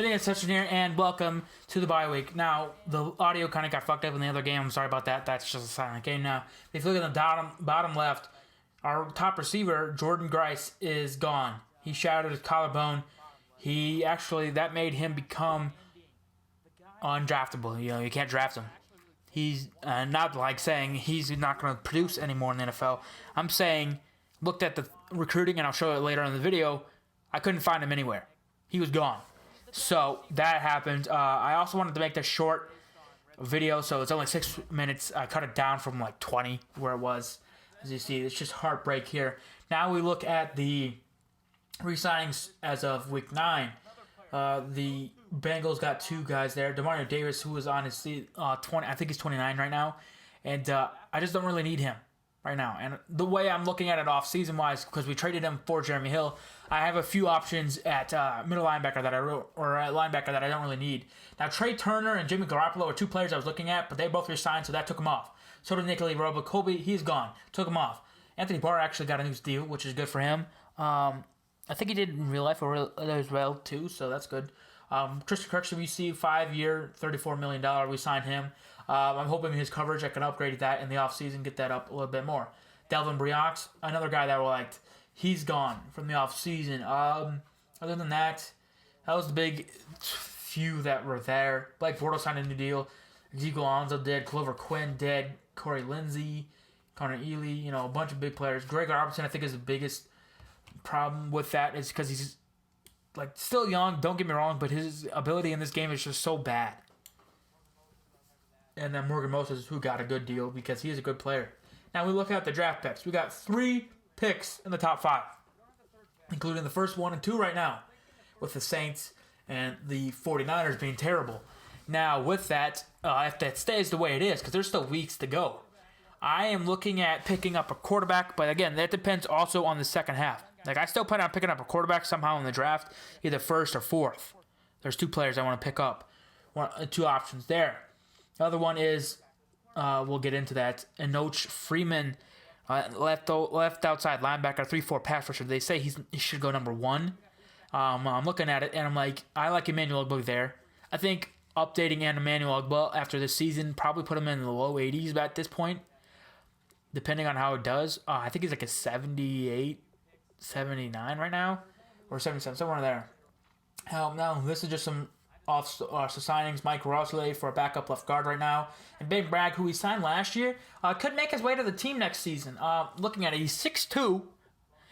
It's Session here, and welcome to the bye week. Now, the audio kind of got fucked up in the other game. I'm sorry about that. That's just a silent game now. If you look at the bottom left, our top receiver, Jordan Grice, is gone. He shattered his collarbone. That made him become undraftable. You can't draft him. He's not like saying he's not going to produce anymore in the NFL. I'm saying, looked at the recruiting, and I'll show it later in the video, I couldn't find him anywhere. He was gone. So that happened. I also wanted to make this short video, so it's only 6 minutes. I cut it down from like 20 where it was. As you see, it's just heartbreak here. Now we look at the re-signings as of week 9. The Bengals got 2 guys there. Demario Davis, who was on his 20, I think he's 29 right now, and I just don't really need him right now. And the way I'm looking at it off season wise, because we traded him for Jeremy Hill, I have a few options at middle linebacker or at linebacker that I don't really need. Now Trey Turner and Jimmy Garoppolo are 2 players I was looking at, but they both resigned, so that took him off. So did Nikolai Robo-Colby. He's gone. Took him off. Anthony Barr actually got a new deal, which is good for him. I think he did in real life as well too, so that's good. Christian Kirk, CBC, 5-year, $34 million. We signed him. I'm hoping his coverage, I can upgrade that in the offseason, get that up a little bit more. Delvin Briox, another guy that we liked. He's gone from the offseason. Other than that, that was the big few that were there. Blake Bortles signed a new deal. Ezekiel Alonso did. Clover Quinn did. Corey Lindsey, Connor Ely, a bunch of big players. Greg Robertson, I think, is the biggest problem with that is because he's still young, don't get me wrong, but his ability in this game is just so bad. And then Morgan Moses, who got a good deal because he is a good player. Now we look at the draft picks. We got 3 picks in the top 5, including the first 1 and 2 right now, with the Saints and the 49ers being terrible. Now with that, if that stays the way it is, because there's still weeks to go, I am looking at picking up a quarterback, but again, that depends also on the second half. I still plan on picking up a quarterback somehow in the draft, either first or fourth. There's 2 players I want to pick up. 2 options there. The other one is, we'll get into that, Enoch Freeman, left outside linebacker, 3-4 pass rusher. They say he should go number 1. I'm looking at it, and I'm like, I like Emmanuel Ogbah there. I think updating Emmanuel Ogbah after this season probably put him in the low 80s at this point, depending on how it does. I think he's like a 78, 79 right now, or 77, somewhere there. Now, this is just some signings. Mike Rosley for a backup left guard right now. And Ben Bragg, who we signed last year, could make his way to the team next season. Looking at it, he's 6'2".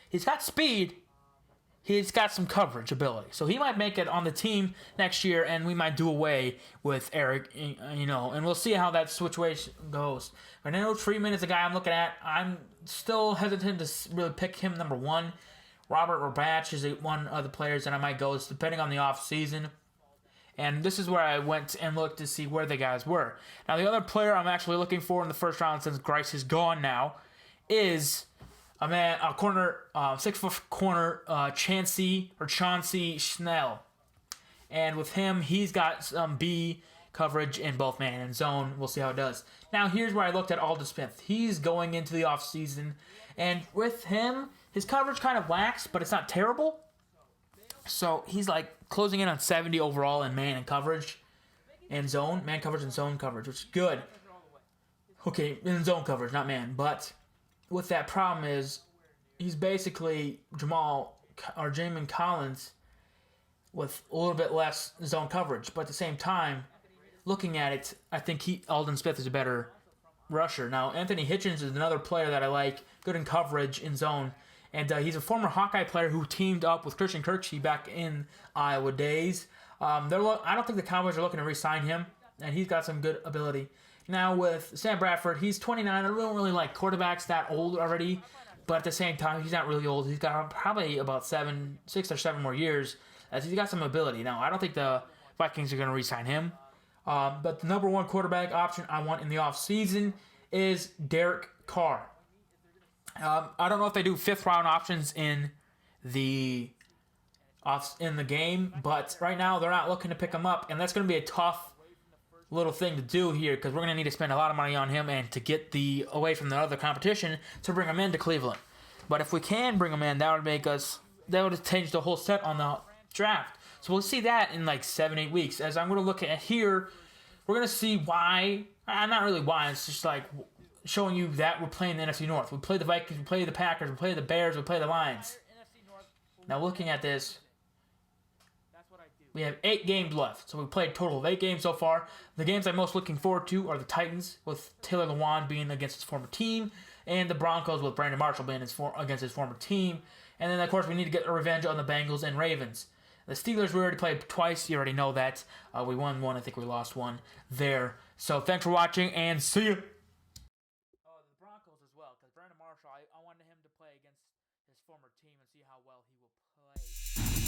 He's got speed. He's got some coverage ability. So he might make it on the team next year, and we might do away with Eric, and we'll see how that situation goes. But I know Freeman is a guy I'm looking at. I'm still hesitant to really pick him number 1. Robert Rabach is one of the players that I might go, depending on the offseason. And this is where I went and looked to see where the guys were. Now, the other player I'm actually looking for in the first round, since Grice is gone now, is a corner, 6-foot corner, Chauncey Schnell. And with him, he's got some B coverage in both man and zone. We'll see how it does. Now, here's where I looked at Aldon Smith. He's going into the offseason, and with him, his coverage kind of lacks, but it's not terrible. So he's closing in on 70 overall in man and coverage and zone. Man coverage and zone coverage, which is good. Okay, in zone coverage, not man. But with that problem is he's basically Jamin Collins with a little bit less zone coverage. But at the same time, looking at it, I think Aldon Smith is a better rusher. Now, Anthony Hitchens is another player that I like, good in coverage in zone. And he's a former Hawkeye player who teamed up with Christian Kirksey back in Iowa days. I don't think the Cowboys are looking to re-sign him, and he's got some good ability. Now with Sam Bradford, he's 29. I don't really like quarterbacks that old already, but at the same time, he's not really old. He's got probably about 6 or 7 more years, as he's got some ability. Now, I don't think the Vikings are going to re-sign him. But the number 1 quarterback option I want in the offseason is Derek Carr. I don't know if they do 5th round options in the game, but right now they're not looking to pick him up, and that's going to be a tough little thing to do here because we're going to need to spend a lot of money on him and to get away from the other competition to bring him into Cleveland. But if we can bring him in, that would change the whole set on the draft. So we'll see that in like 7-8 weeks. As I'm going to look at here, we're going to see why. Not really why. It's just like showing you that we're playing the NFC North. We play the Vikings, we play the Packers, we play the Bears, we play the Lions. Now looking at this, we have 8 games left. So we played a total of 8 games so far. The games I'm most looking forward to are the Titans, with Taylor Lewan being against his former team, and the Broncos with Brandon Marshall being against his former team. And then, of course, we need to get a revenge on the Bengals and Ravens. The Steelers, we already played twice. You already know that. We won one. I think we lost one there. So thanks for watching, and see you. The Broncos as well, because Brandon Marshall, I wanted him to play against his former team and see how well he will play.